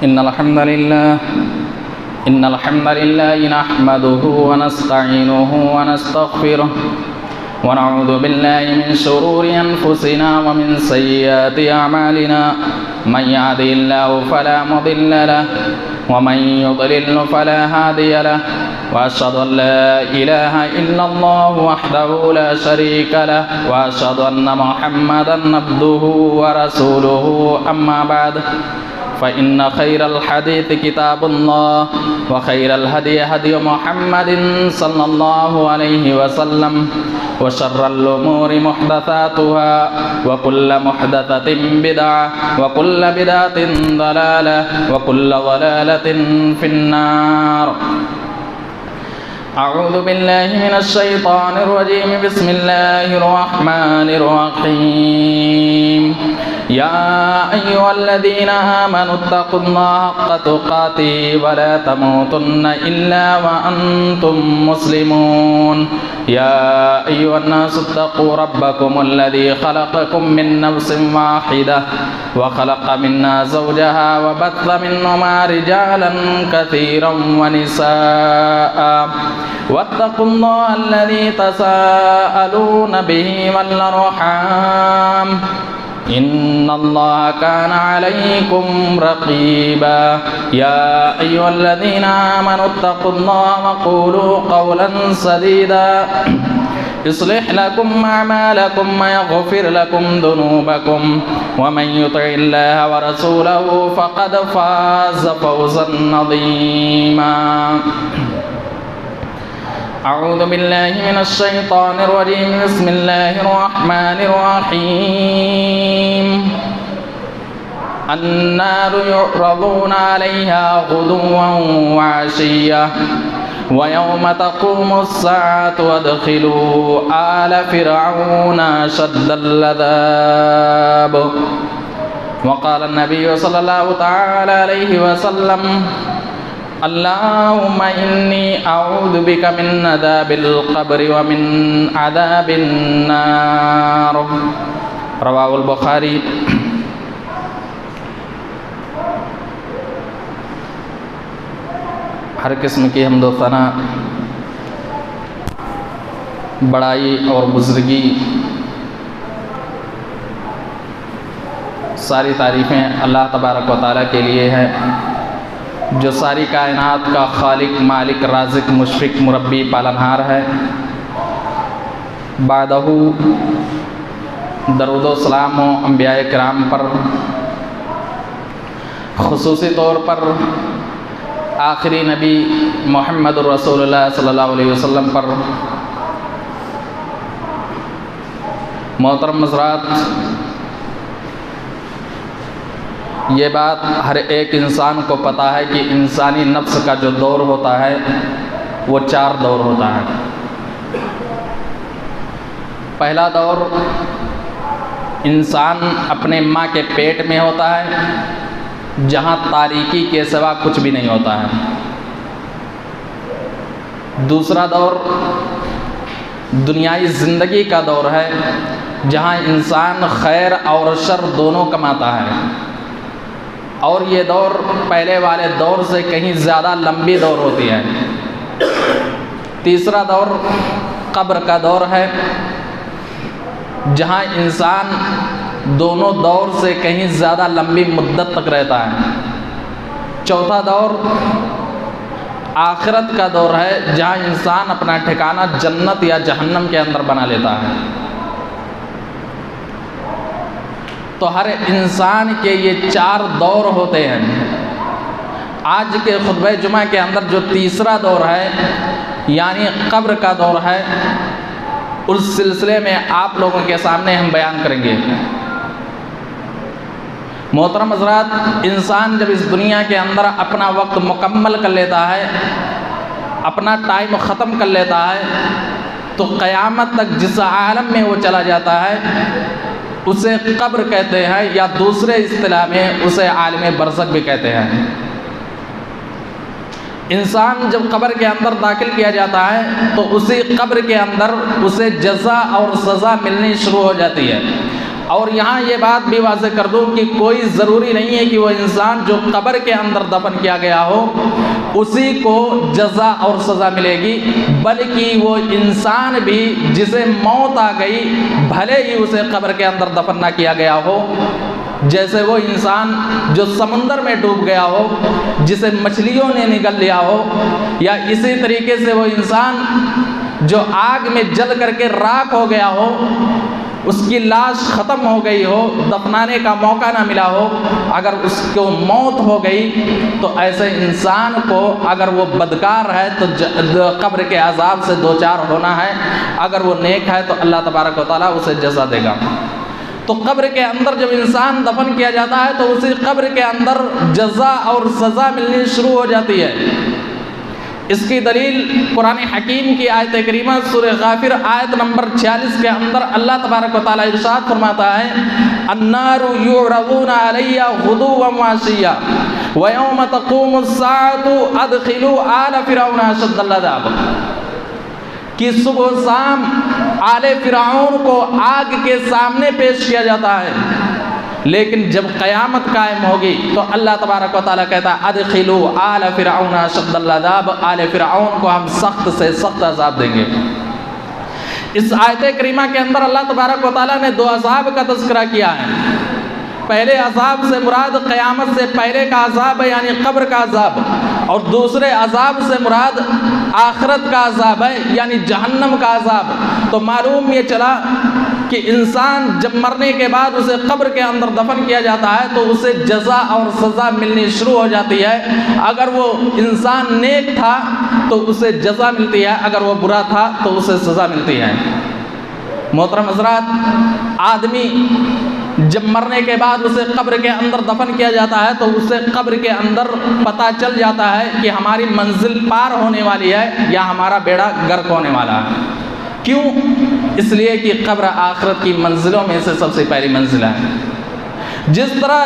إن الحمد لله نحمده ونستعينه ونستغفره ونعوذ بالله من شرور أنفسنا ومن سيئات أعمالنا من يهده الله فلا مضل له ومن يضلل فلا هادي له وأشهد أن لا إله إلا الله وحده لا شريك له وأشهد أن محمدا عبده ورسوله أما بعد فإن خير الحديث كتاب الله وخير الهدي هدي محمد صلى الله عليه وسلم وشر الأمور محدثاتها وكل محدثة بدعة وكل بدعة ضلالة وكل ضلالة في النار. أعوذ بالله من الشيطان الرجيم. بسم الله الرحمن الرحيم. يا أيها الذين آمنوا اتقوا الله حق تقاته ولا تموتن إلا وأنتم مسلمون. يا أيها الناس اتقوا ربكم الذي خلقكم من نفس واحدة وخلق منها زوجها وبث منهما رجالا كثيرا ونساء واتقوا الله الذي تساءلون به والأرحام إن الله كان عليكم رقيبا. يا أيها الذين آمنوا اتقوا الله وقولوا قولا سديدا يصلح لكم أعمالكم ويغفر لكم ذنوبكم ومن يطع الله ورسوله فقد فاز فوزا عظيما. أعوذ بالله من الشيطان الرجيم. بسم الله الرحمن الرحيم. النار يعرضون عليها غدوا وعشيا ويوم تقوم الساعة وادخلوا آل فرعون أشد العذاب. وقال النبي صلى الله تعالى عليه وسلم اللهم إني أعوذ بك من عذاب القبر ومن عذاب النار. رواه البخاری. ہر قسم کی حمد و ثنا، بڑائی اور بزرگی، ساری تعریفیں اللہ تبارک و تعالیٰ کے لیے ہیں جو ساری کائنات کا خالق، مالک، رازق، مشفق، مربی، پالنہار ہے. بعدہ درود و سلام و انبیاء کرام پر، خصوصی طور پر آخری نبی محمد رسول اللہ صلی اللہ علیہ وسلم پر. محترم حضرات، یہ بات ہر ایک انسان کو پتہ ہے کہ انسانی نفس کا جو دور ہوتا ہے وہ 4 دور ہوتا ہے. پہلا دور انسان اپنے ماں کے پیٹ میں ہوتا ہے جہاں تاریکی کے سوا کچھ بھی نہیں ہوتا ہے. دوسرا دور دنیائی زندگی کا دور ہے جہاں انسان خیر اور شر دونوں کماتا ہے، اور یہ دور پہلے والے دور سے کہیں زیادہ لمبی دور ہوتی ہے. تیسرا دور قبر کا دور ہے جہاں انسان دونوں دور سے کہیں زیادہ لمبی مدت تک رہتا ہے. چوتھا دور آخرت کا دور ہے جہاں انسان اپنا ٹھکانہ جنت یا جہنم کے اندر بنا لیتا ہے. تو ہر انسان کے یہ 4 دور ہوتے ہیں. آج کے خطبہ جمعہ کے اندر جو تیسرا دور ہے یعنی قبر کا دور ہے، اس سلسلے میں آپ لوگوں کے سامنے ہم بیان کریں گے. محترم حضرات، انسان جب اس دنیا کے اندر اپنا وقت مکمل کر لیتا ہے، اپنا ٹائم ختم کر لیتا ہے، تو قیامت تک جس عالم میں وہ چلا جاتا ہے اسے قبر کہتے ہیں، یا دوسرے اصطلاح میں اسے عالم برزخ بھی کہتے ہیں. انسان جب قبر کے اندر داخل کیا جاتا ہے تو اسی قبر کے اندر اسے جزا اور سزا ملنی شروع ہو جاتی ہے. اور یہاں یہ بات بھی واضح کر دوں کہ کوئی ضروری نہیں ہے کہ وہ انسان جو قبر کے اندر دفن کیا گیا ہو اسی کو جزا اور سزا ملے گی، بلکہ وہ انسان بھی جسے موت آ گئی بھلے ہی اسے قبر کے اندر دفن نہ کیا گیا ہو، جیسے وہ انسان جو سمندر میں ڈوب گیا ہو، جسے مچھلیوں نے نگل لیا ہو، یا اسی طریقے سے وہ انسان جو آگ میں جل کر کے راکھ ہو گیا ہو، اس کی لاش ختم ہو گئی ہو، دفنانے کا موقع نہ ملا ہو، اگر اس کو موت ہو گئی تو ایسے انسان کو اگر وہ بدکار ہے تو قبر کے عذاب سے دوچار ہونا ہے، اگر وہ نیک ہے تو اللہ تبارک و تعالیٰ اسے جزا دے گا۔ تو قبر کے اندر جب انسان دفن کیا جاتا ہے تو اسی قبر کے اندر جزا اور سزا ملنی شروع ہو جاتی ہے۔ اس کی دلیل قرآن حکیم کی آیت کریمہ سورہ غافر آیت نمبر 46 کے اندر اللہ تبارک و تعالیٰ ارشاد فرماتا ہے النار یعرضون علی غدوا وعشیا ویوم تقوم الساعة ادخلوا آل فرعون اشد العذاب، کہ صبح و شام آل فرعون کو آگ کے سامنے پیش کیا جاتا ہے، لیکن جب قیامت قائم ہوگی تو اللہ تبارک و تعالیٰ کہتا ہے ادخلوا آل فرعون اشد العذاب، آل فرعون کو ہم سخت سے سخت عذاب دیں گے۔ اس آیت کریمہ کے اندر اللہ تبارک و تعالیٰ نے دو عذاب کا تذکرہ کیا ہے۔ پہلے عذاب سے مراد قیامت سے پہلے کا عذاب ہے یعنی قبر کا عذاب، اور دوسرے عذاب سے مراد آخرت کا عذاب ہے یعنی جہنم کا عذاب۔ تو معلوم یہ چلا کہ انسان جب مرنے کے بعد اسے قبر کے اندر دفن کیا جاتا ہے تو اسے جزا اور سزا ملنی شروع ہو جاتی ہے۔ اگر وہ انسان نیک تھا تو اسے جزا ملتی ہے، اگر وہ برا تھا تو اسے سزا ملتی ہے۔ محترم حضرات، آدمی جب مرنے کے بعد اسے قبر کے اندر دفن کیا جاتا ہے تو اسے قبر کے اندر پتہ چل جاتا ہے کہ ہماری منزل پار ہونے والی ہے یا ہمارا بیڑا غرق ہونے والا ہے۔ کیوں؟ اس لیے کہ قبر آخرت کی منزلوں میں سے سب سے پہلی منزل ہے۔ جس طرح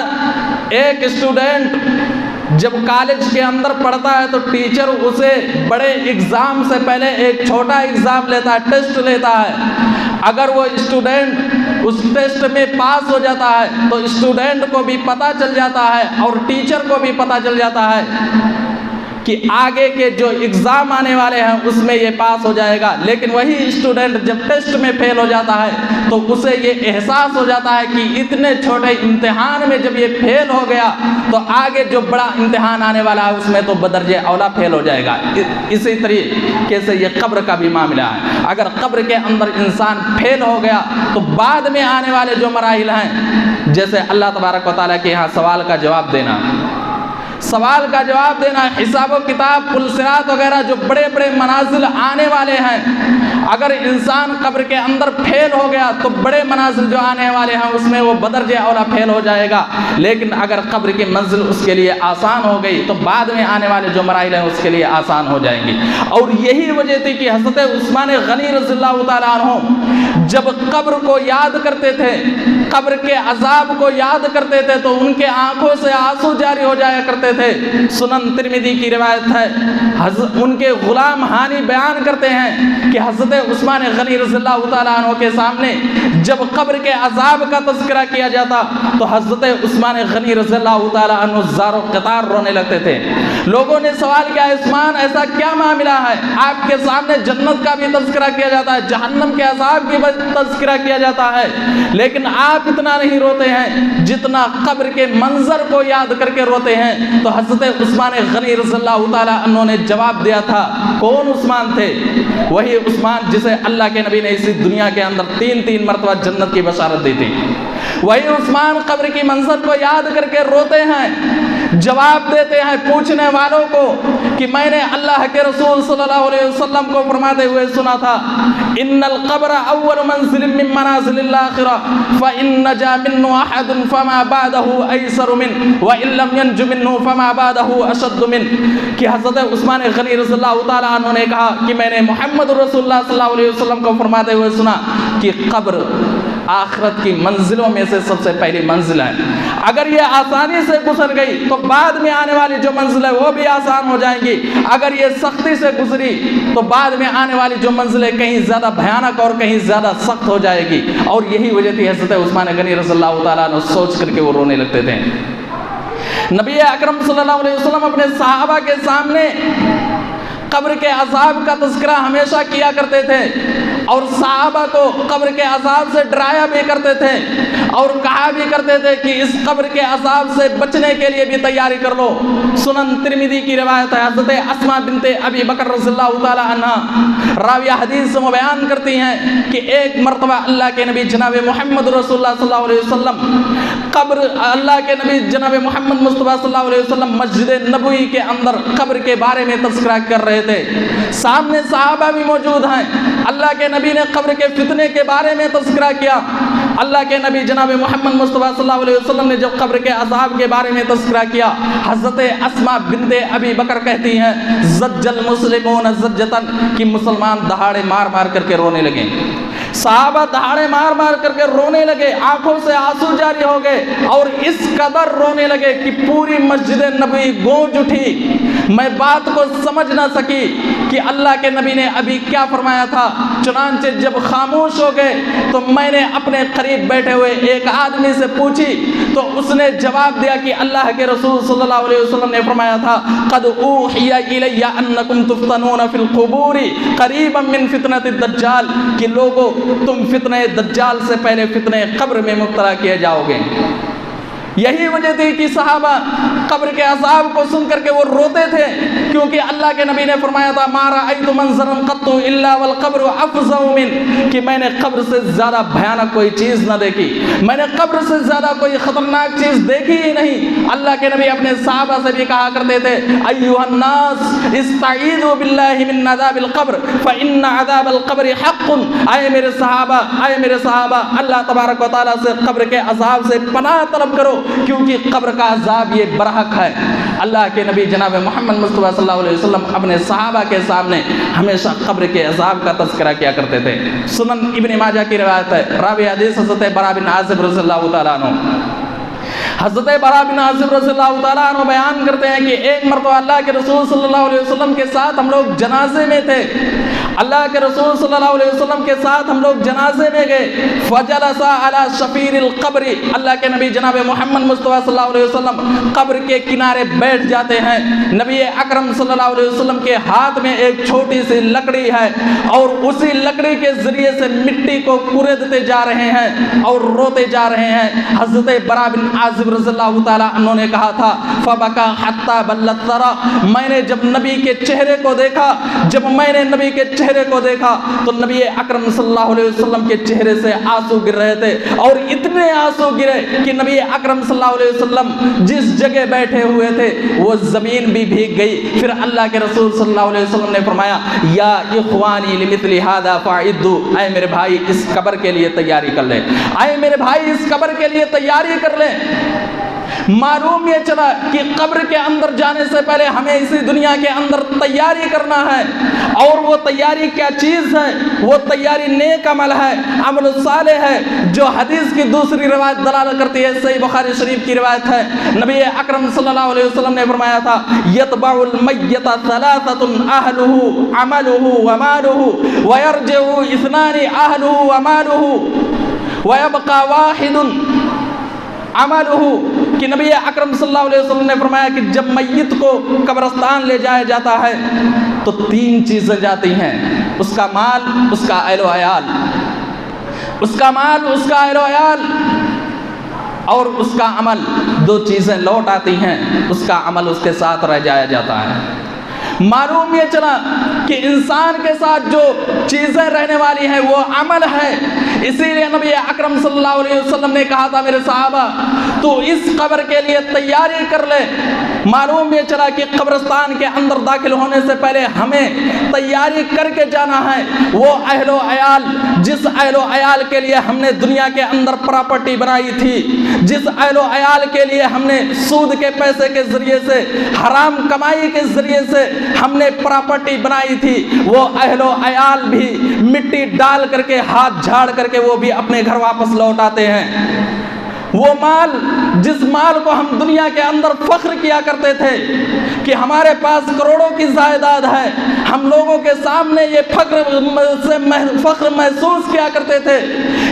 ایک اسٹوڈنٹ جب کالج کے اندر پڑھتا ہے تو ٹیچر اسے بڑے اگزام سے پہلے ایک چھوٹا اگزام لیتا ہے، ٹیسٹ لیتا ہے۔ اگر وہ اسٹوڈنٹ اس ٹیسٹ میں پاس ہو جاتا ہے تو اسٹوڈنٹ کو بھی پتہ چل جاتا ہے اور ٹیچر کو بھی پتہ چل جاتا ہے کہ آگے کے جو اگزام آنے والے ہیں اس میں یہ پاس ہو جائے گا۔ لیکن وہی اسٹوڈنٹ جب ٹیسٹ میں فیل ہو جاتا ہے تو اسے یہ احساس ہو جاتا ہے کہ اتنے چھوٹے امتحان میں جب یہ فیل ہو گیا تو آگے جو بڑا امتحان آنے والا ہے اس میں تو بدرجہ اولا فیل ہو جائے گا۔ اسی طریقے سے یہ قبر کا بھی معاملہ ہے۔ اگر قبر کے اندر انسان فیل ہو گیا تو بعد میں آنے والے جو مراحل ہیں، جیسے اللہ تبارک و تعالیٰ کے یہاں سوال کا جواب دینا، حساب و کتاب، پل صراط وغیرہ جو بڑے بڑے منازل آنے والے ہیں، اگر انسان قبر کے اندر فیل ہو گیا تو بڑے منازل جو آنے والے ہیں اس میں وہ بدرجہ اولا فیل ہو جائے گا۔ لیکن اگر قبر کی منزل اس کے لیے آسان ہو گئی تو بعد میں آنے والے جو مراحل ہیں اس کے لیے آسان ہو جائیں گی۔ اور یہی وجہ تھی کہ حضرت عثمان غنی رضی اللہ تعالیٰ عنہ جب قبر کو یاد کرتے تھے، قبر کے عذاب کو یاد کرتے تھے تو ان کے آنکھوں سے آنسو جاری ہو جایا کرتے تھے۔ سنن ترمذی کی روایت ہے، ان کے غلام ہانی بیان کرتے ہیں کہ حضرت عثمان غنی رضی اللہ تعالیٰ عنہ کے سامنے جب قبر کے عذاب کا تذکرہ کیا جاتا تو حضرت عثمان غنی رضی اللہ تعالیٰ عنہ زار و قطار رونے لگتے تھے۔ لوگوں نے سوال کیا، عثمان ایسا کیا معاملہ ہے؟ آپ کے سامنے جنت کا بھی تذکرہ کیا جاتا ہے، جہنم کے عذاب کی تذکرہ کیا جاتا ہے، لیکن آپ اتنا نہیں روتے ہیں جتنا قبر کے منظر کو یاد کر کے روتے ہیں۔ تو حضرت عثمان غنی رضی اللہ تعالیٰ عنہ نے جواب دیا تھا۔ کون عثمان تھے؟ وہی عثمان جسے اللہ کے نبی نے اسی دنیا کے اندر تین مرتبہ جنت کی بشارت دی تھی۔ وہی عثمان قبر کی منظر کو یاد کر کے روتے ہیں، جواب دیتے ہیں پوچھنے والوں کو کہ میں نے اللہ کے رسول صلی اللہ علیہ وسلم کو فرماتے ہوئے سنا تھا، ان القبر اول منزل من منازل الاخرہ فان نجا منه احد فما بعده ایسر منه وان لم ينج منه فما بعده اشد منه، کہ حضرت عثمان غنی رضی اللہ تعالیٰ عنہ نے کہا کہ میں نے محمد رسول اللہ صلی اللہ علیہ وسلم کو فرماتے ہوئے سنا کہ قبر آخرت کی منزلوں میں سے سب سے پہلی منزل ہے۔ اگر یہ آسانی سے گزر گئی تو بعد میں آنے والی جو منزل ہے وہ بھی آسان ہو جائیں گی، اگر یہ سختی سے گزری تو بعد میں آنے والی جو منزل ہے کہیں زیادہ بھیانک اور کہیں زیادہ سخت ہو جائے گی۔ اور یہی وجہ تھی حضرت عثمان غنی رضی اللہ تعالیٰ عنہ سوچ کر کے وہ رونے لگتے تھے۔ نبی اکرم صلی اللہ علیہ وسلم اپنے صحابہ کے سامنے قبر کے عذاب کا تذکرہ ہمیشہ کیا کرتے تھے اور صحابہ کو قبر کے عذاب سے ڈرایا بھی کرتے تھے اور کہا بھی کرتے تھے کہ اس قبر کے عذاب سے بچنے کے لیے بھی تیاری کر لو۔ سنن ترمذی کی روایت ہے، حضرت اسماء بنت ابی بکر رضی اللہ تعالی عنہ راویہ حدیث سے بیان کرتی ہیں کہ ایک مرتبہ اللہ کے نبی جناب محمد رسول اللہ صلی اللہ علیہ وسلم اللہ کے نبی جناب محمد مصطفیٰ صلی اللہ علیہ وسلم مسجد نبوی کے اندر قبر کے بارے میں تذکرہ کر رہے تھے، سامنے صحابہ بھی موجود ہیں۔ اللہ کے نبی نے قبر کے فتنے کے بارے میں تذکرہ کیا۔ اللہ کے نبی جناب محمد مصطفیٰ صلی اللہ علیہ وسلم نے جب قبر کے عذاب کے بارے میں تذکرہ کیا، حضرت اسماء بنت ابی بکر کہتی ہیں زج المسلمون زجتن، کہ مسلمان دہاڑے مار مار کر کے رونے لگے۔ صحابہ دہاڑے مار مار کر کے رونے لگے، آنکھوں سے آنسو جاری ہو گئے اور اس قدر رونے لگے کہ پوری مسجد نبوی گونج اٹھی۔ میں بات کو سمجھ نہ سکی کہ اللہ کے نبی نے ابھی کیا فرمایا تھا، چنانچہ جب خاموش ہو گئے تو میں نے اپنے قریب بیٹھے ہوئے ایک آدمی سے پوچھی تو اس نے جواب دیا کہ اللہ کے رسول صلی اللہ علیہ وسلم نے فرمایا تھا قد اوحی الی انکم تفتنون فی القبور قریبا من فتنۃ الدجال، کہ لوگو تم فتنہ دجال سے پہلے فتنہ قبر میں مبتلا کیے جاؤ گے۔ یہی وجہ تھی کہ صحابہ قبر کے عذاب کو سن کر کے وہ روتے تھے، کیونکہ اللہ کے نبی نے فرمایا تھا ما رأیت منظرا قط الا والقبر افظع من، کہ میں نے قبر سے زیادہ بھیانک کوئی چیز نہ دیکھی، میں نے قبر سے زیادہ کوئی خطرناک چیز دیکھی ہی نہیں۔ اللہ کے نبی اپنے صحابہ سے بھی کہا کرتے تھے ایھا الناس استعیذوا باللہ من عذاب القبر فان عذاب القبر حق، اے میرے صحابہ اللہ تبارک و تعالیٰ سے قبر کے عذاب سے پناہ طلب کرو، کیونکہ قبر کا عذاب یہ برحق ہے۔ اللہ کے نبی جناب محمد مصطفیٰ صلی اللہ علیہ وسلم اپنے صحابہ کے سامنے ہمیشہ قبر کے عذاب کا تذکرہ کیا کرتے تھے۔ سنن ابن ماجہ کی روایت ہے، راوی حدیث حضرت براء بن عازب رضی اللہ تعالیٰ عنہ، حضرت براء بن عازب رضی اللہ تعالیٰ عنہ بیان کرتے ہیں کہ ایک مرتبہ اللہ کے رسول صلی اللہ علیہ وسلم کے ساتھ ہم لوگ جنازے میں تھے، اللہ کے رسول صلی اللہ علیہ وسلم کے ساتھ ہم لوگ جنازے میں گئے، فجلس علی شفیر القبر، اللہ کے نبی جناب محمد مصطفیٰ صلی اللہ علیہ وسلم قبر کے کنارے بیٹھ جاتے ہیں۔ نبی اکرم صلی اللہ علیہ وسلم کے ہاتھ میں ایک چھوٹی سی لکڑی ہے اور اسی لکڑی کے ذریعے سے مٹی کو کریدتے جا رہے ہیں اور روتے جا رہے ہیں۔ حضرت براء بن عازب رضی اللہ تعالیٰ عنہ نے کہا تھا فبکا حتی بلت ثرا، میں نے جب نبی کے چہرے کو دیکھا، جب میں نے نبی کے چہرے کو دیکھا تو نبی اکرم صلی اللہ علیہ وسلم کے چہرے سے آنسو گر رہے تھے، اور اتنے آنسو گرے کہ نبی اکرم صلی اللہ علیہ وسلم جس جگہ بیٹھے ہوئے تھے وہ زمین بھی بھیگ گئی۔ پھر اللہ کے رسول صلی اللہ علیہ وسلم نے فرمایا یا اخوانی لمثل ھذا فاعدوا، اے میرے بھائی اس قبر کے لیے تیاری کر لیں، اے میرے بھائی اس قبر کے لیے تیاری کر لیں۔ معلوم یہ چلا کہ قبر کے اندر جانے سے پہلے ہمیں اسی دنیا کے اندر تیاری کرنا ہے، اور وہ تیاری کیا چیز ہے؟ وہ تیاری نیک عمل ہے، عمل صالح ہے، جو حدیث کی دوسری روایت دلالت کرتی ہے، صحیح بخاری شریف کی روایت ہے، نبی اکرم صلی اللہ علیہ وسلم نے فرمایا تھا یتبع المیت ثلاثۃ اہلہ عملہ ومالہ ویرجع اثنان اہلہ ومالہ ویبقى واحد عملہ، کہ نبی اکرم صلی اللہ علیہ وسلم نے فرمایا کہ جب میت کو قبرستان لے جایا جاتا ہے تو تین چیزیں جاتی ہیں، اس کا مال، اس کا اہل و عیال، اس کا مال، اس کا اہل و عیال اور اس کا عمل، دو چیزیں لوٹ آتی ہیں، اس کا عمل اس کے ساتھ رہ جایا جاتا ہے۔ معلوم یہ چلا کہ انسان کے ساتھ جو چیزیں رہنے والی ہیں وہ عمل ہے، اسی لیے نبی اکرم صلی اللہ علیہ وسلم نے کہا تھا میرے صحابہ تو اس قبر کے لیے تیاری کر لے۔ معلوم یہ چلا کہ قبرستان کے اندر داخل ہونے سے پہلے ہمیں تیاری کر کے جانا ہے، وہ اہل و عیال، جس اہل و عیال کے لیے ہم نے دنیا کے اندر پراپرٹی بنائی تھی، جس اہل و عیال کے لیے ہم نے سود کے پیسے کے ذریعے سے، حرام کمائی کے ذریعے سے ہم نے پراپرٹی بنائی تھی، وہ اہل و عیال بھی مٹی ڈال کر کے، ہاتھ جھاڑ کر کر کے وہ بھی اپنے گھر واپس لوٹ آتے ہیں۔ وہ مال جس مال کو ہم دنیا کے اندر فخر کیا کرتے تھے کہ ہمارے پاس کروڑوں کی جائیداد ہے، ہم لوگوں کے سامنے یہ فخر محسوس کیا کرتے تھے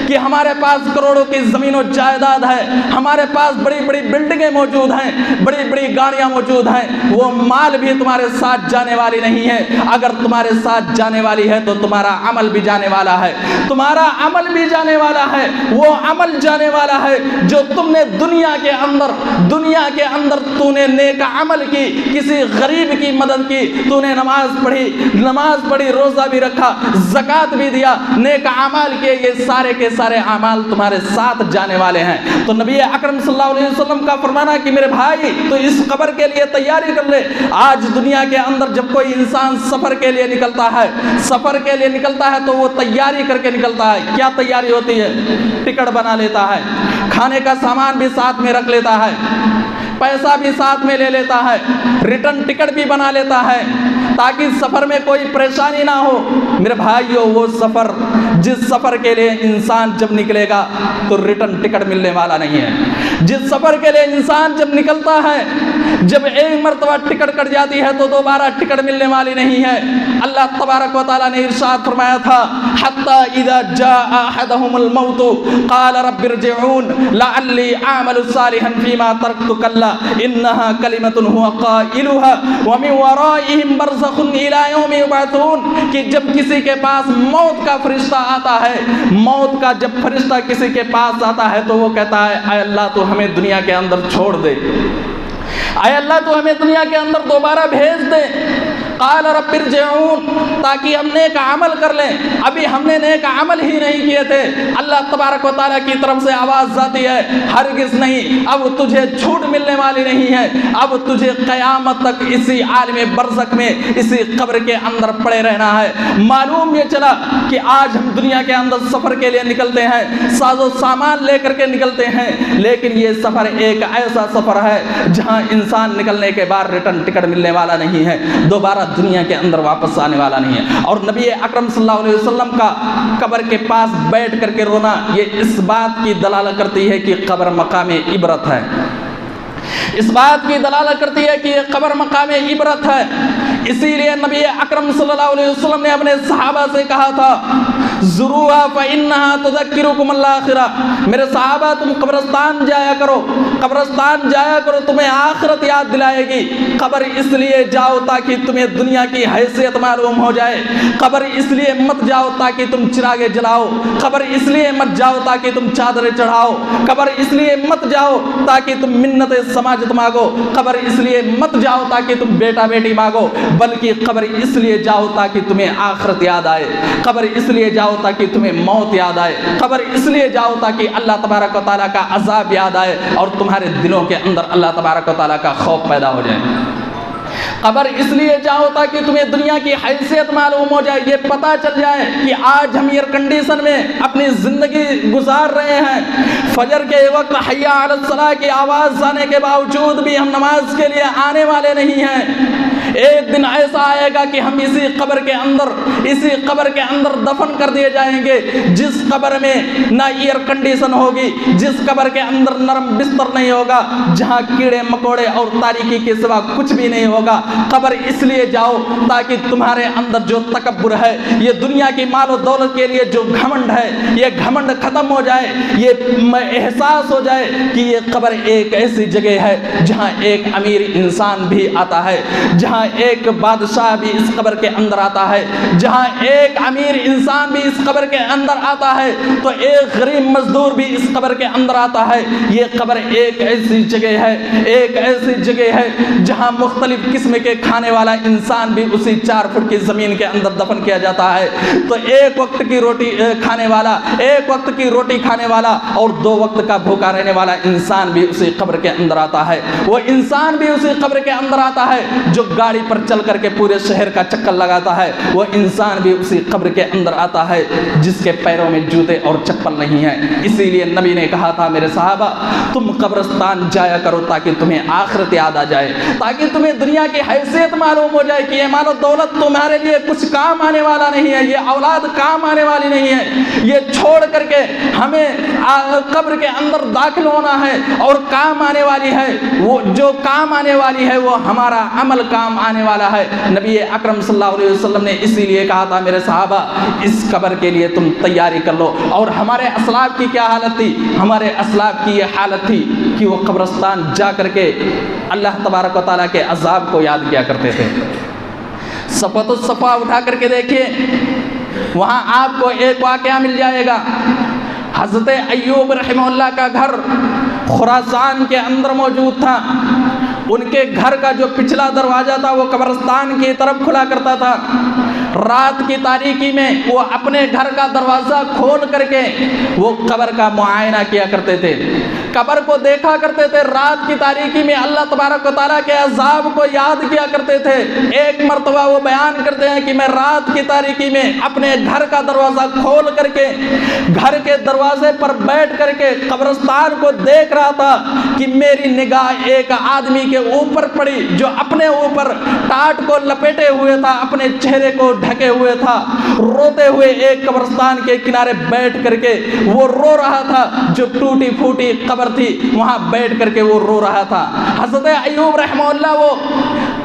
کہ ہمارے پاس کروڑوں کی زمین و جائیداد ہے، ہمارے پاس بڑی بڑی بلڈنگیں موجود ہیں، بڑی بڑی گاڑیاں موجود ہیں، وہ مال بھی تمہارے ساتھ جانے والی نہیں ہے۔ اگر تمہارے ساتھ جانے والی ہے تو تمہارا عمل بھی جانے والا ہے، تمہارا عمل بھی جانے والا ہے، وہ عمل جانے والا ہے جو تم نے دنیا کے اندر تو نے نیک عمل کی، کسی غریب کی مدد کی، تو نے نماز پڑھی، روزہ بھی رکھا، زکوٰۃ بھی دیا، نیک اعمال کیے، یہ سارے کے سارے اعمال تمہارے ساتھ جانے والے ہیں۔ تو نبی اکرم صلی اللہ علیہ وسلم کا فرمانا کہ میرے بھائی تو اس قبر کے لیے تیاری کر لے۔ آج دنیا کے اندر جب کوئی انسان سفر کے لیے نکلتا ہے تو وہ تیاری کر کے نکلتا ہے۔ کیا تیاری ہوتی ہے؟ ٹکٹ بنا لیتا ہے، کھانے کا سامان بھی ساتھ میں رکھ لیتا ہے، پیسہ بھی ساتھ میں لے لیتا ہے، ریٹرن ٹکٹ بھی بنا لیتا ہے تاکہ سفر میں کوئی پریشانی نہ ہو۔ میرے بھائیو، وہ سفر جس سفر کے لیے انسان جب نکلے گا تو ریٹرن ٹکٹ ملنے والا نہیں ہے۔ جس سفر کے لیے انسان جب نکلتا ہے، جب ایک مرتبہ ٹکٹ کٹ جاتی ہے تو دوبارہ ٹکٹ ملنے والی نہیں ہے۔ اللہ تبارک و تعالیٰ نے ارشاد فرمایا تھا حتی اذا جاء احدهم الموت قال رب ارجعون لعلی اعمل صالحا فيما تركت كلا انها كلمة هو قائلها ومن ورائهم برزخ الى يوم يبعثون، کہ جب کسی کے پاس موت کا فرشتہ آتا ہے، موت کا جب فرشتہ کسی کے پاس آتا ہے تو وہ کہتا ہے اے اللہ تو ہمیں دنیا کے اندر چھوڑ دے، اے اللہ تو ہمیں دنیا کے اندر دوبارہ بھیج دے۔ قال رب ارجعون، تاکہ ہم نیک عمل کر لیں، ابھی ہم نے نیک عمل ہی نہیں کیے تھے۔ اللہ تبارک و تعالیٰ کی طرف سے آواز آتی ہے ہرگز نہیں، اب تجھے چھوٹ ملنے والی نہیں ہے، اب تجھے قیامت تک اسی عالم برزخ میں، اسی قبر کے اندر پڑے رہنا ہے۔ معلوم یہ چلا کہ آج ہم دنیا کے اندر سفر کے لیے نکلتے ہیں، ساز و سامان لے کر کے نکلتے ہیں، لیکن یہ سفر ایک ایسا سفر ہے جہاں انسان نکلنے کے بعد ریٹرن ٹکٹ ملنے والا نہیں ہے، دوبارہ دنیا کے اندر واپس آنے والا نہیں ہے۔ اور نبی اکرم صلی اللہ علیہ وسلم کا قبر کے پاس بیٹھ کر کے رونا یہ اس بات کی دلالت کرتی ہے کہ قبر مقام عبرت ہے، اس بات کی دلالت کرتی ہے کہ یہ قبر مقام عبرت ہے۔ اسی لیے نبی اکرم صلی اللہ علیہ وسلم نے اپنے صحابہ سے کہا تھا ضرورا فإنها تذکرکم الآخرہ، میرے صحابہ تم قبرستان جایا کرو، تمہیں آخرت یاد دلائے گی۔ قبر اس لیے جاؤ تاکہ تمہیں دنیا کی حیثیت معلوم ہو جائے، قبر اس لیے مت جاؤ تاکہ تم چراغیں جلاؤ، قبر اس لیے مت جاؤ تاکہ تم چادریں چڑھاؤ، قبر اس لیے مت جاؤ تاکہ تم منت سماجت مانگو، قبر اس لیے مت جاؤ تاکہ تم بیٹا بیٹی مانگو، بلکہ قبر اس لیے جاؤ تاکہ تمہیں آخرت یاد آئے، قبر اس لیے جاؤ تاکہ تمہیں موت یاد آئے، قبر اس لیے جاؤ تاکہ اللہ تبارک و تعالیٰ کا عذاب یاد آئے اور تمہارے دلوں کے اندر اللہ تبارک و تعالیٰ کا خوف پیدا ہو جائے۔ قبر اس لیے جاؤ تاکہ تمہیں دنیا کی حیثیت معلوم ہو جائے، یہ پتہ چل جائے کہ آج ہم ایئر کنڈیشن میں اپنی زندگی گزار رہے ہیں، فجر کے وقت حی علی الصلاۃ کی آواز آنے کے باوجود بھی ہم نماز کے لیے آنے والے نہیں ہیں۔ ایک دن ایسا آئے گا کہ ہم اسی قبر کے اندر دفن کر دیے جائیں گے، جس قبر میں نہ ایئر کنڈیشن ہوگی، جس قبر کے اندر نرم بستر نہیں ہوگا، جہاں کیڑے مکوڑے اور تاریکی کے سوا کچھ بھی نہیں ہوگا۔ قبر اس لیے جاؤ تاکہ تمہارے اندر جو تکبر ہے، یہ دنیا کی مال و دولت کے لیے جو گھمنڈ ہے، یہ گھمنڈ ختم ہو جائے، یہ احساس ہو جائے کہ یہ قبر ایک ایسی جگہ ہے جہاں ایک امیر انسان بھی آتا ہے، جہاں ایک بادشاہ بھی اس قبر کے اندر آتا ہے، جہاں ایک امیر انسان بھی اس قبر کے اندر آتا ہے تو ایک غریب مزدور بھی اس قبر کے اندر آتا ہے۔ یہ قبر ایک ایسی جگہ ہے جہاں مختلف قسم کے کھانے والا انسان بھی اسی 4 فٹ کی زمین کے اندر دفن کیا جاتا ہے۔ تو ایک وقت کی روٹی کھانے والا اور 2 وقت کا بھوکا رہنے والا انسان بھی اسی قبر کے اندر آتا ہے۔ وہ انسان بھی اسی قبر کے اندر آتا ہے جو گاڑی پر چل کر کے پورے شہر کا چکر لگاتا ہے، وہ انسان بھی اسی قبر کے اندر آتا ہے جس کے پیروں میں جوتے اور چپل نہیں ہے۔ اسی لیے نبی نے کہا تھا میرے صحابہ تم قبرستان جایا کرو تاکہ تمہیں آخرت یاد آ جائے، تاکہ تمہیں دنیا کی حیثیت معلوم ہو جائے کہ یہ مال و دولت تمہارے لیے کچھ کام آنے والا نہیں ہے، یہ اولاد کام آنے والی نہیں ہے، یہ چھوڑ کر کے ہمیں قبر کے اندر داخل ہونا ہے اور کام آنے والی ہے، وہ جو کام آنے والی ہے وہ ہمارا عمل کام آنے والا ہے۔ نبی اکرم صلی اللہ علیہ وسلم نے اسی لیے کہا تھا میرے صحابہ اس قبر کے لیے تم تیاری کر لو۔ اور ہمارے اسلاف کی کیا حالت تھی؟ ہمارے اسلاف کی یہ حالت تھی کہ وہ قبرستان جا کر کے اللہ تبارک و تعالیٰ کے عذاب کو یاد کیا کرتے تھے۔ صفوۃ الصفا اٹھا کر کے دیکھیے، وہاں آپ کو ایک واقعہ مل جائے گا۔ حضرت ایوب رحمہ اللہ کا گھر خراسان کے اندر موجود تھا۔ ان کے گھر کا جو پچھلا دروازہ تھا وہ قبرستان کی طرف کھلا کرتا تھا۔ رات کی تاریکی میں وہ اپنے گھر کا دروازہ کھول کر کے وہ قبر کا معائنہ کیا کرتے تھے، قبر کو دیکھا کرتے تھے، رات کی تاریکی میں اللہ تبارک و تعالیٰ کے عذاب کو یاد کیا کرتے تھے۔ ایک مرتبہ وہ بیان کرتے ہیں کہ میں رات کی تاریکی میں اپنے گھر کا دروازہ کھول کر کے گھر کے دروازے پر بیٹھ کر کے قبرستان کو دیکھ رہا تھا کہ میری نگاہ ایک آدمی کے اوپر پڑی جو اپنے اوپر ٹاٹ کو لپیٹے ہوئے تھا، اپنے چہرے کو ڈھکے ہوئے تھا، روتے ہوئے ایک قبرستان کے کنارے بیٹھ کر کے وہ رو رہا تھا۔ جو ٹوٹی پھوٹی قبر تھی وہاں بیٹھ کر کے وہ رو رہا تھا۔ حضرت ایوب رحمہ اللہ وہ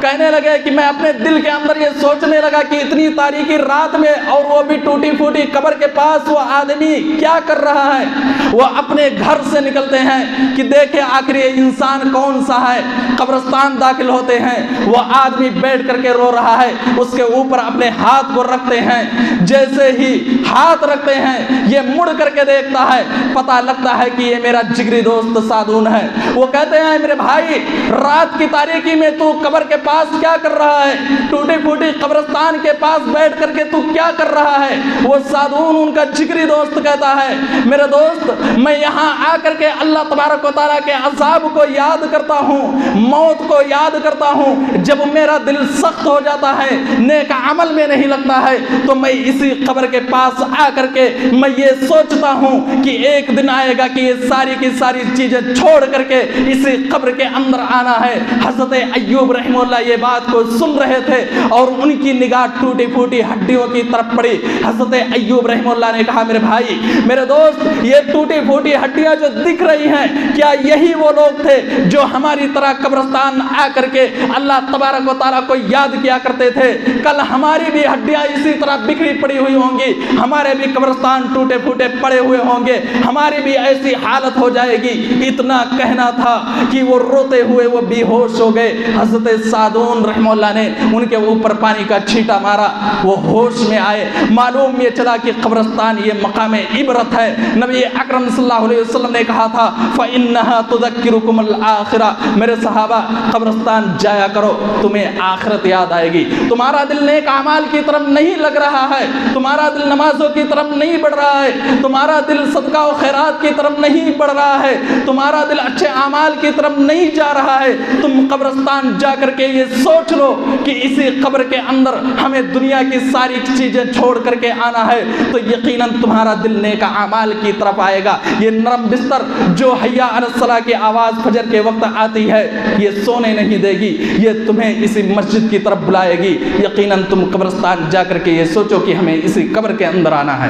کہنے لگے کہ میں اپنے دل کے اندر یہ سوچنے لگا کہ اتنی تاریکی رات میں اور وہ بھی ٹوٹی پھوٹی قبر کے پاس وہ آدمی کیا کر رہا ہے۔ وہ اپنے گھر سے نکلتے ہیں کہ دیکھیں آخر یہ انسان کون سا ہے۔ قبرستان داخل ہوتے ہیں، وہ آدمی بیٹھ کر کے رو رہا ہے، اس کے اوپر اپنے ہاتھ کو رکھتے ہیں۔ جیسے ہی ہاتھ رکھتے ہیں یہ مڑ کر کے دیکھتا ہے، پتہ لگتا ہے کہ یہ میرا جگری دوست سعدون ہے۔ وہ کہتے ہیں میرے بھائی رات کی تاریکی میں تو قبر کے پاس کیا کر رہا ہے؟ ٹوٹی پھوٹی قبرستان کے پاس بیٹھ کر کے تو کیا کر رہا ہے؟ وہ سعدون ان کا جگری دوست کہتا ہے میرے دوست میں یہاں آ کر کے اللہ تبارک و تعالیٰ کے عذاب کو یاد کرتا ہوں، موت کو یاد کرتا ہوں۔ جب میرا دل سخت ہو جاتا ہے، نیک عمل میں نہیں لگتا ہے، تو میں اسی قبر کے پاس آ کر کے میں یہ سوچتا ہوں کہ ایک دن آئے گا کہ یہ ساری کی ساری چیزیں چھوڑ کر کے اسی قبر کے اندر آنا ہے۔ حضرت ایوب رحمہ اللہ یہ بات کو سن رہے تھے اور ان کی نگاہ ٹوٹی پھوٹی ہڈیوں کی طرف پڑی۔ حضرت ایوب رحمہ اللہ نے کہا میرے بھائی میرے دوست یہ ٹوٹی پھوٹی ہڈیاں جو دکھ رہی ہیں کیا یہی وہ لوگ تھے جو ہماری طرح قبرستان آ کر کے اللہ تبارک و تعالیٰ کو یاد کیا کرتے تھے؟ کل ہماری بھی ہڈیاں اسی طرح بکھری پڑی ہوئی ہوں گی، ہمارے بھی قبرستان ٹوٹے پھوٹے پڑے ہوئے ہوں گے، ہماری بھی ایسی حالت ہو جائے گی۔ اتنا کہنا تھا کہ وہ روتے ہوئے وہ بے ہوش ہو گئے۔ حضرت سعدون رحمہ اللہ نے ان کے اوپر پانی کا چھینٹا مارا، وہ ہوش میں آئے۔ معلوم یہ چلا کہ قبرستان یہ مقام عبرت ہے۔ نبی اکرم صلی اللہ علیہ وسلم نے کہا تھا فَإِنَّهَا تُذَكِّرُكُمُ الْآخِرَةَ، میرے صحابہ قبرستان جایا کرو تمہیں آخرت یاد آئے گی۔ تمہارا دل نیک اعمال کی طرف نہیں لگ رہا ہے، تمہارا دل نمازوں کی طرف نہیں بڑھ رہا ہے، تمہارا دل صدقہ و خیرات کی طرف نہیں بڑھ رہا ہے، تمہارا دل اچھے اعمال کی طرف نہیں جا رہا ہے، تم قبرستان جا کر کے یہ سوچ لو کہ اسی قبر کے اندر ہمیں دنیا کی ساری چیزیں چھوڑ کر کے آنا ہے، تو یقیناً تمہارا دل نیک اعمال کی طرف آئے گا۔ یہ نرم بستر جو حیا علی الصلاۃ کی آواز فجر کے وقت آتی ہے یہ سونے نہیں دے گی، یہ تمہیں اسی مسجد کی طرف بلائے گی۔ یقیناً تم قبرستان جا کر کے یہ سوچو کہ ہمیں اسی قبر کے اندر آنا ہے۔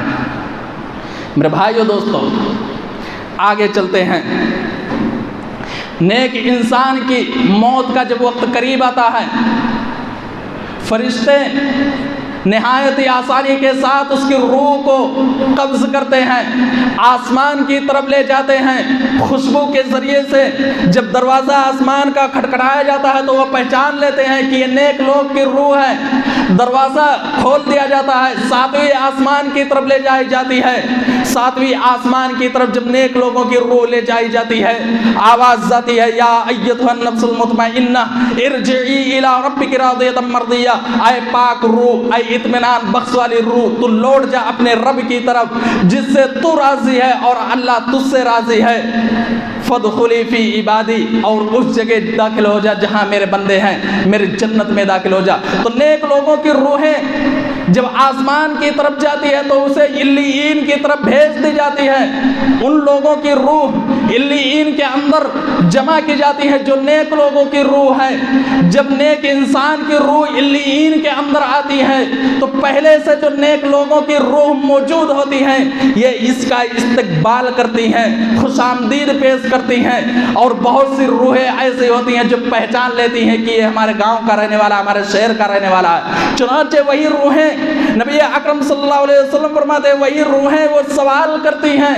میرے بھائیو دوستو آگے چلتے ہیں۔ نیک انسان کی موت کا جب وقت قریب آتا ہے فرشتے نہایت آسانی کے ساتھ اس کی روح کو قبض کرتے ہیں، آسمان کی طرف لے جاتے ہیں۔ خوشبو کے ذریعے سے جب دروازہ آسمان کا کھٹکھٹایا جاتا ہے تو وہ پہچان لیتے ہیں کہ یہ نیک لوگ کی روح ہے۔ دروازہ کھول دیا جاتا ہے، ساتویں آسمان کی طرف لے جائی جاتی ہے۔ ساتویں آسمان کی طرف جب نیک لوگوں کی روح لے جائی جاتی ہے آواز آتی ہے یا ایتھا النفس المطمئنہ ارجعی الی ربک راضیۃ مرضیہ، اے پاک روح، اے اطمینان بخش والی روح، تو لوٹ جا اپنے رب کی طرف جس سے تو راضی ہے اور اللہ تجھ سے راضی ہے۔ فادخلی فی عبادی، اور اس جگہ داخل ہو جا جہاں میرے بندے ہیں، میری جنت میں داخل ہو جا۔ تو نیک لوگوں کی روحیں جب آسمان کی طرف جاتی ہے تو اسے علیین کی طرف بھیج دی جاتی ہے۔ ان لوگوں کی روح علیین کے اندر جمع کی جاتی ہے جو نیک لوگوں کی روح ہے۔ جب نیک انسان کی روح علیین کے اندر آتی ہے تو پہلے سے جو نیک لوگوں کی روح موجود ہوتی ہیں یہ اس کا استقبال کرتی ہیں، خوش آمدید پیش کرتی ہیں، اور بہت سی روحیں ایسی ہوتی ہیں جو پہچان لیتی ہیں کہ یہ ہمارے گاؤں کا رہنے والا، ہمارے شہر کا رہنے والا ہے۔ چنانچہ وہی روحیں، نبی اکرم صلی اللہ علیہ وسلم فرماتے ہیں، وہی روحیں وہ سوال کرتی ہیں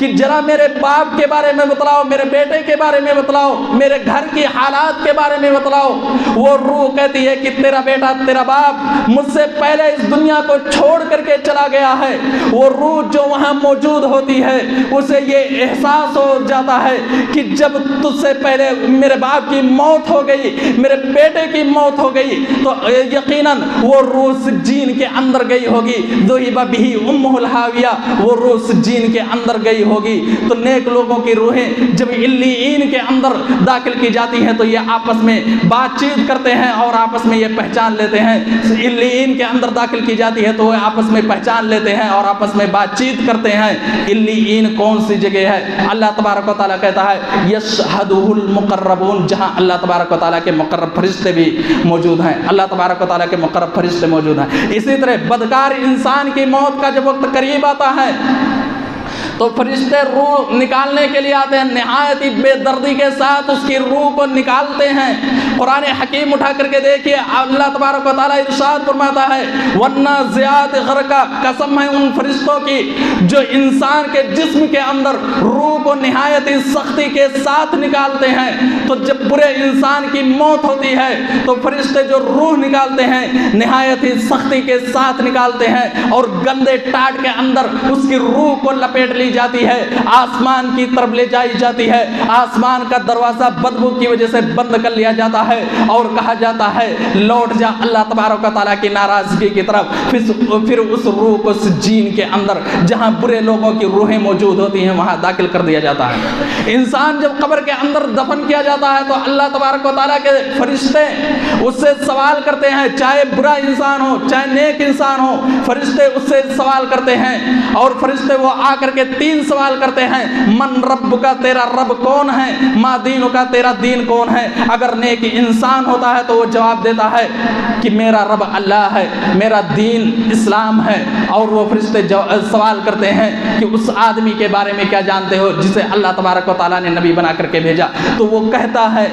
کہ ذرا میرے باپ کے بارے میں بتلاؤ، میرے بیٹے کے بارے میں بتلاؤ، میرے گھر کی حالات کے بارے میں بتلاؤ۔ وہ روح کہتی ہے کہ تیرا بیٹا، تیرا باپ مجھ سے پہلے اس دنیا کو چھوڑ کر کے چلا گیا ہے۔ وہ روح جو وہاں موجود ہوتی ہے اسے یہ احساس ہو جاتا ہے کہ جب تجھ سے پہلے میرے باپ کی موت ہو گئی، میرے بیٹے کی موت ہو گئی، تو یقیناً وہ روح سجین کے اندر گئی ہوگی۔ ذُهِبَ بِهِ أُمُّهُ الْهَاوِيَةُ، وہ روح سجین کے اندر گئی ہوگی۔ تو نیک لوگوں کی روحیں جب علیین کے اندر داخل کی جاتی ہیں تو یہ آپس میں بات چیت کرتے ہیں اور آپس میں یہ پہچان لیتے ہیں۔ علیین کے اندر داخل کی جاتی ہے تو وہ آپس میں پہچان لیتے ہیں اور آپس میں بات چیت کرتے ہیں۔ علیین کون سی جگہ ہے؟ اللہ تبارک و تعالیٰ کہتا ہے یشہدہ المقربون، جہاں اللہ تبارک و تعالیٰ کے مقرب فرشتے بھی موجود ہیں، اللہ تبارک و تعالیٰ کے مقرب فرشتے موجود ہیں۔ اسی طرح بدکار انسان کی موت کا جب وقت قریب آتا ہے تو فرشتے روح نکالنے کے لیے آتے ہیں، نہایت ہی بے دردی کے ساتھ اس کی روح کو نکالتے ہیں۔ قرآن حکیم اٹھا کر کے دیکھیے، اللہ تبارک و تعالیٰ ارشاد فرماتا ہے والنازعات غرقا، قسم ہے ان فرشتوں کی جو انسان کے جسم کے اندر روح کو نہایت ہی سختی کے ساتھ نکالتے ہیں۔ تو جب برے انسان کی موت ہوتی ہے تو فرشتے جو روح نکالتے ہیں نہایت ہی سختی کے ساتھ نکالتے ہیں اور گندے ٹاٹ کے اندر اس کی روح کو لپیٹ لی جاتی ہے، آسمان کی طرف لے جائی جاتی ہے۔ آسمان کا دروازہ بدبو کی وجہ سے بند کر لیا جاتا ہے اور کہا جاتا ہے لوٹ جا اللہ تبارک و تعالیٰ کی ناراضگی کی طرف۔ پھر اس روح کو سجین کے اندر جہاں برے لوگوں کی روحیں موجود ہوتی ہیں وہاں داخل کر دیا جاتا ہے۔ انسان جب قبر کے اندر دفن کیا جاتا ہے تو اللہ تبارک و تعالیٰ کے فرشتے اس سے سوال کرتے ہیں، چاہے برا انسان ہو چاہے نیک انسان ہو، فرشتے اس سے سوال کرتے ہیں اور فرشتے وہ آ کر کے تین سوال کرتے ہیں، من رب کا، تیرا رب کون ہے، ما دین کا، تیرا دین کون ہے۔ اگر نیک انسان ہوتا ہے تو وہ جواب دیتا ہے کہ میرا رب اللہ ہے، میرا دین اسلام ہے، اور وہ فرشتے سوال کرتے ہیں کہ اس آدمی کے بارے میں کیا جانتے ہو جسے اللہ تبارک و تعالیٰ نے نبی بنا کر کے بھیجا؟ تو وہ کہتا ہے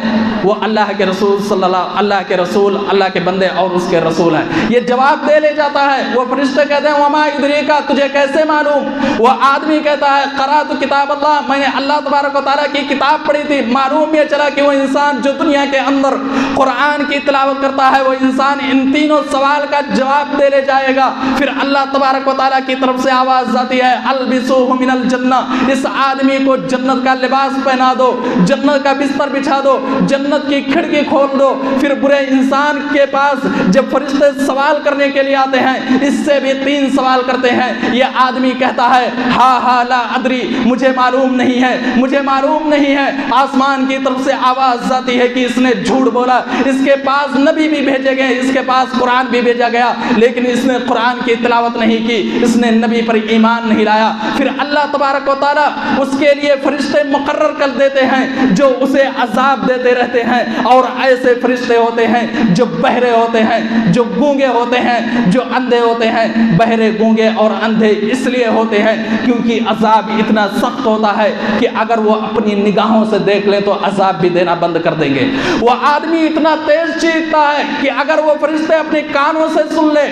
وہ اللہ کے رسول صلی اللہ کے رسول، اللہ کے بندے اور اس کے رسول ہیں۔ یہ جواب دے لے جاتا ہے۔ وہ فرشتے کہتے ہیں وما ادریکا، تجھے کیسے معلوم؟ وہ آدمی کہتا ہے قرأت کتاب اللہ، میں نے اللہ تبارک و تعالیٰ کی کتاب پڑھی تھی، معلوم یہ چلا کہ وہ انسان جو دنیا کے اندر قرآن کی تلاوت کرتا ہے وہ انسان ان تینوں سوال کا جواب دے لے جائے گا۔ پھر اللہ تبارک و تعالیٰ کی طرف سے آواز آتی ہے البسوہ من الجنہ، اس آدمی کو جنت کا لباس پہنا دو، جنت کا بستر بچھا دو، جنت کی کھڑکی کھول دو۔ پھر برے انسان کے پاس جب فرشتے سوال کرنے کے لیے آتے ہیں اس سے بھی تین سوال کرتے ہیں۔ یہ آدمی کہتا ہے ہا لا ادری، مجھے معلوم نہیں ہے، مجھے معلوم نہیں ہے۔ آسمان کی طرف سے آواز آتی ہے کہ اس نے جھوٹ بولا، اس کے پاس نبی بھی بھیجے گئے، اس کے پاس قرآن بھی بھیجا گیا، لیکن اس نے قرآن کی تلاوت نہیں کی، اس نے نبی پر ایمان نہیں لایا۔ پھر اللہ تبارک و تعالیٰ اس کے لیے فرشتے مقرر کر دیتے ہیں جو اسے عذاب دیتے رہتے ہیں، اور ایسے فرشتے ہوتے ہیں جو بہرے ہوتے ہیں، جو گونگے ہوتے ہیں، جو اندھے ہوتے ہیں۔ بہرے، گونگے اور اندھے اس لیے ہوتے ہیں کیونکہ عذاب اتنا سخت ہوتا ہے کہ اگر وہ اپنی نگاہوں سے دیکھ لیں تو عذاب بھی دینا بند کر دیں گے۔ وہ آدمی اتنا تیز چیختا ہے کہ اگر وہ فرشتے اپنے کانوں سے سن لے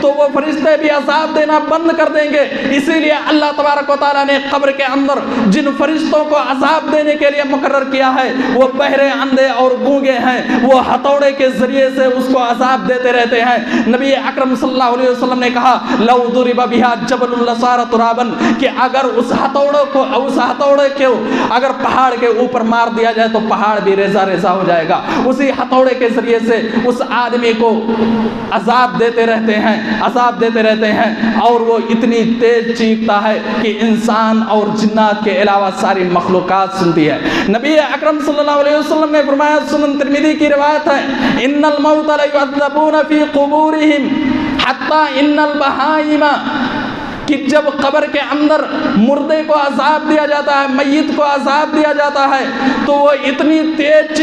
تو وہ فرشتے بھی عذاب دینا بند کر دیں گے۔ اسی لیے اللہ تبارک و تعالیٰ نے قبر کے اندر جن فرشتوں کو عذاب دینے کے لیے مقرر کیا ہے وہ بہرے، اندھے اور گونگے ہیں۔ وہ ہتھوڑے کے ذریعے سے اس کو عذاب دیتے رہتے ہیں۔ نبی اکرم صلی اللہ علیہ وسلم نے کہا لو ضرب بها جبل لصار ترابا، کہ اگر اگر اس ہتھوڑے کو اگر پہاڑ کے اوپر مار دیا جائے تو پہاڑ بھی ریزہ ریزہ ہو جائے گا. اسی ہتھوڑے کے ذریعے سے اس آدمی کو عذاب دیتے رہتے ہیں اور وہ اتنی تیز چیختا ہے کہ انسان اور جنات کے علاوہ ساری مخلوقات سنتی ہے. نبی اکرم صلی اللہ علیہ وسلم نے فرمایا, سنن ترمذی کی روایت ہے, ان الموت لیعذبون فی قبورہم حتی ان البہائم, کہ جب قبر کے اندر مردے کو عذاب دیا جاتا ہے, میت کو عذاب دیا جاتا ہے, تو وہ اتنی تیز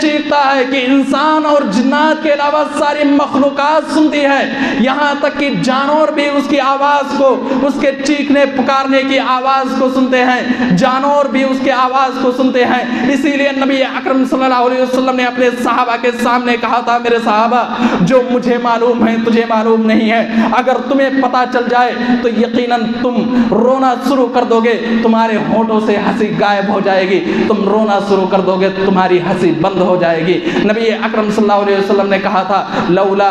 چیختا ہے کہ انسان اور جنات کے علاوہ ساری مخلوقات سنتی ہے. یہاں تک کہ جانور بھی اس کی آواز کو, اس کے چیخنے پکارنے کی آواز کو سنتے ہیں, جانور بھی اس کی آواز کو سنتے ہیں. اسی لیے نبی اکرم صلی اللہ علیہ وسلم نے اپنے صحابہ کے سامنے کہا تھا, میرے صحابہ, جو مجھے معلوم ہے تجھے معلوم نہیں ہے, اگر تمہیں پتہ چل جائے تو یقیناً تم رونا شروع کر دو گے, تمہارے ہونٹوں سے ہنسی غائب ہو جائے گی, تم رونا شروع کر دو گے, تمہاری ہنسی بند ہو جائے گی. نبی اکرم صلی اللہ علیہ وسلم نے کہا تھا, لولا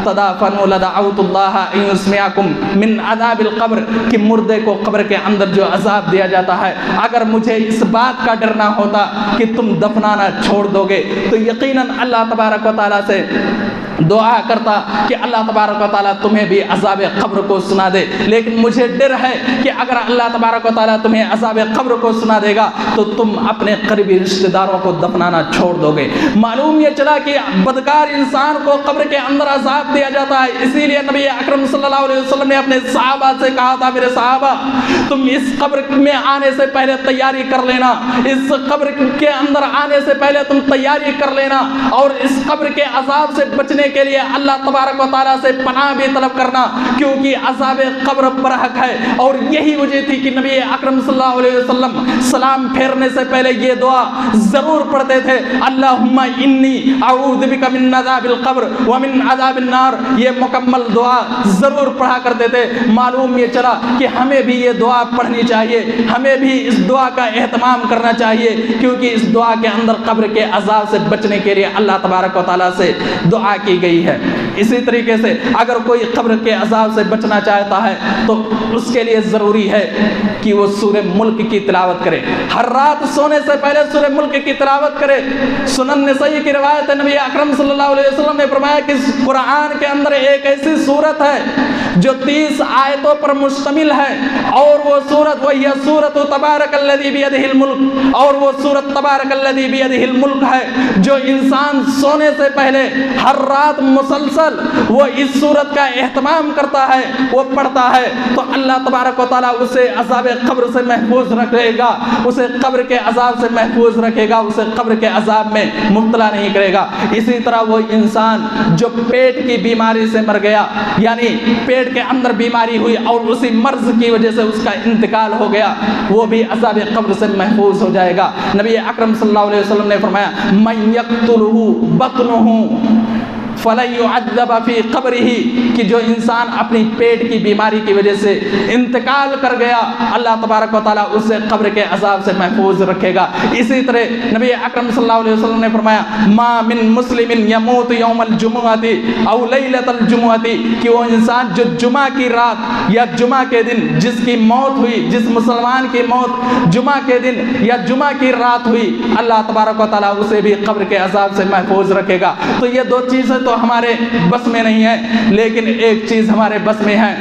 تدافنوا لدعوت اللہ ان یسمعکم من عذاب القبر, کہ مردے کو قبر کے اندر جو عذاب دیا جاتا ہے, اگر مجھے اس بات کا ڈر نہ ہوتا کہ تم دفنانا چھوڑ دو گے تو یقیناً اللہ تبارک و تعالیٰ سے دعا کرتا کہ اللہ تبارک و تعالیٰ تمہیں بھی عذاب قبر کو سنا دے. لیکن مجھے ڈر ہے کہ اگر اللہ تبارک و تعالیٰ تمہیں عذاب قبر کو سنا دے گا تو تم اپنے قریبی رشتہ داروں کو دفنانا چھوڑ دو گے. معلوم یہ چلا کہ بدکار انسان کو قبر کے اندر عذاب دیا جاتا ہے. اسی لیے نبی اکرم صلی اللہ علیہ وسلم نے اپنے صحابہ سے کہا تھا, میرے صحابہ, تم اس قبر میں آنے سے پہلے تیاری کر لینا, اس قبر کے اندر آنے سے پہلے تم تیاری کر لینا, اور اس قبر کے عذاب سے بچنے کے لیے اللہ تبارک و تعالیٰ سے پناہ بھی طلب کرنا, کیونکہ عذاب قبر برحق ہے. اور یہی وجہ تھی کہ نبی اکرم صلی اللہ علیہ وسلم سلام پھیرنے سے پہلے یہ دعا ضرور پڑھتے تھے, اللہم انی اعوذ بک من عذاب القبر ومن عذاب النار. یہ مکمل دعا ضرور پڑھا کرتے تھے. معلوم یہ چلا کہ ہمیں بھی یہ دعا پڑھنی چاہیے, ہمیں بھی اس دعا کا اہتمام کرنا چاہیے, کیونکہ اس دعا کے اندر قبر کے عذاب سے بچنے کے لیے اللہ تبارک و تعالیٰ سے دعا کی گئی ہے. اسی طریقے سے اگر کوئی قبر کے عذاب سے بچنا چاہتا ہے تو اس کے لیے ضروری ہے کہ وہ سورہ ملک کی تلاوت کرے. ہر رات سونے سے پہلے سورہ ملک کی تلاوت کرے. سنن نسائی کی روایت ہے, نبی اکرم صلی اللہ علیہ وسلم نے فرمایا کہ قرآن کے اندر ایک ایسی سورت ہے جو 30 آیتوں پر مشتمل ہے, اور وہ سورت وہی سورت تبارک الذی بیدہ الملک, اور وہ سورت تبارک الذی بیدہ الملک ہے جو انسان سونے سے پہلے ہر رات مسلسل وہ اس سورت کا اہتمام کرتا ہے, وہ پڑھتا ہے, تو اللہ تبارک و تعالیٰ اسے عذاب قبر سے محفوظ رکھے گا, اسے قبر کے عذاب سے محفوظ رکھے گا, اسے قبر کے عذاب میں مبتلا نہیں کرے گا. اسی طرح وہ انسان جو پیٹ کی بیماری سے مر گیا, یعنی پیٹ کے اندر بیماری ہوئی اور اسی مرض کی وجہ سے اس کا انتقال ہو گیا, وہ بھی عذاب قبر سے محفوظ ہو جائے گا. نبی اکرم صلی اللہ علیہ وسلم نے فرمایا, من یقتلہ بطنہ فَلَن يُعَذَّبَ فِي قَبْرِهِ, کہ جو انسان اپنی پیٹ کی بیماری کی وجہ سے انتقال کر گیا, اللہ تبارک و تعالیٰ اسے قبر کے عذاب سے محفوظ رکھے گا. اسی طرح نبی اکرم صلی اللہ علیہ وسلم نے فرمایا, مَا مِن مُسْلِمٍ يَمُوتُ يَوْمَ الْجُمُعَةِ أَوْ لَيْلَةَ الْجُمُعَةِ, کہ وہ انسان جو جمعہ کی رات یا جمعہ کے دن جس کی موت ہوئی, جس مسلمان کی موت جمعہ کے دن یا جمعہ کی رات ہوئی, اللہ تبارک و تعالیٰ اسے بھی قبر کے عذاب سے محفوظ رکھے گا. تو یہ دو چیزیں تو ہمارے بس میں نہیں ہے, لیکن ایک چیز ہمارے بس میں ہے,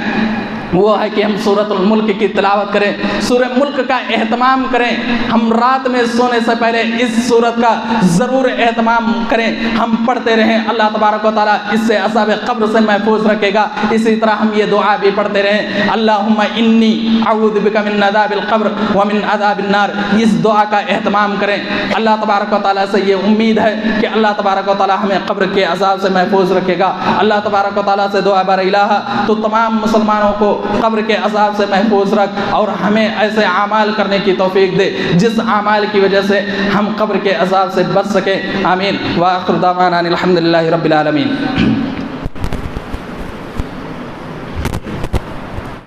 وہ ہے کہ ہم سورۃ الملک کی تلاوت کریں, سورہ ملک کا اہتمام کریں. ہم رات میں سونے سے پہلے اس سورت کا ضرور اہتمام کریں, ہم پڑھتے رہیں, اللہ تبارک و تعالیٰ اس سے عذاب قبر سے محفوظ رکھے گا. اسی طرح ہم یہ دعا بھی پڑھتے رہیں, اللہم انی اعوذ بک من عذاب القبر ومن عذاب النار. اس دعا کا اہتمام کریں. اللہ تبارک و تعالیٰ سے یہ امید ہے کہ اللہ تبارک و تعالیٰ ہمیں قبر کے عذاب سے محفوظ رکھے گا. اللہ تبارک و تعالیٰ سے دعا بار الہ تو تمام مسلمانوں کو قبر کے عذاب سے محفوظ رکھ, اور ہمیں ایسے اعمال کرنے کی توفیق دے جس اعمال کی وجہ سے ہم قبر کے عذاب سے بچ سکیں. آمین. وآخر دعوانا الحمدللہ رب العالمین.